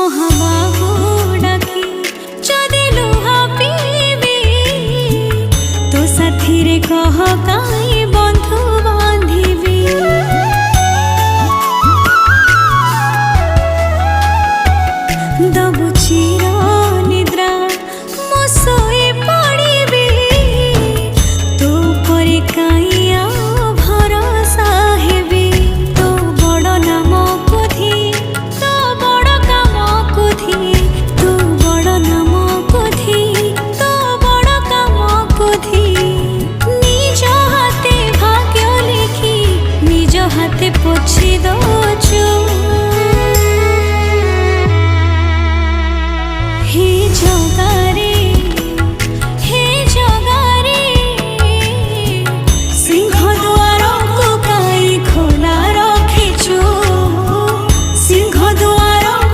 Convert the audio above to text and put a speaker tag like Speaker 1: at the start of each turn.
Speaker 1: মহাবাহু ডাকি যদি লুহা পিবি তো সাথীরে কহ কাই বন্ধু বাঁধিবি দবু চির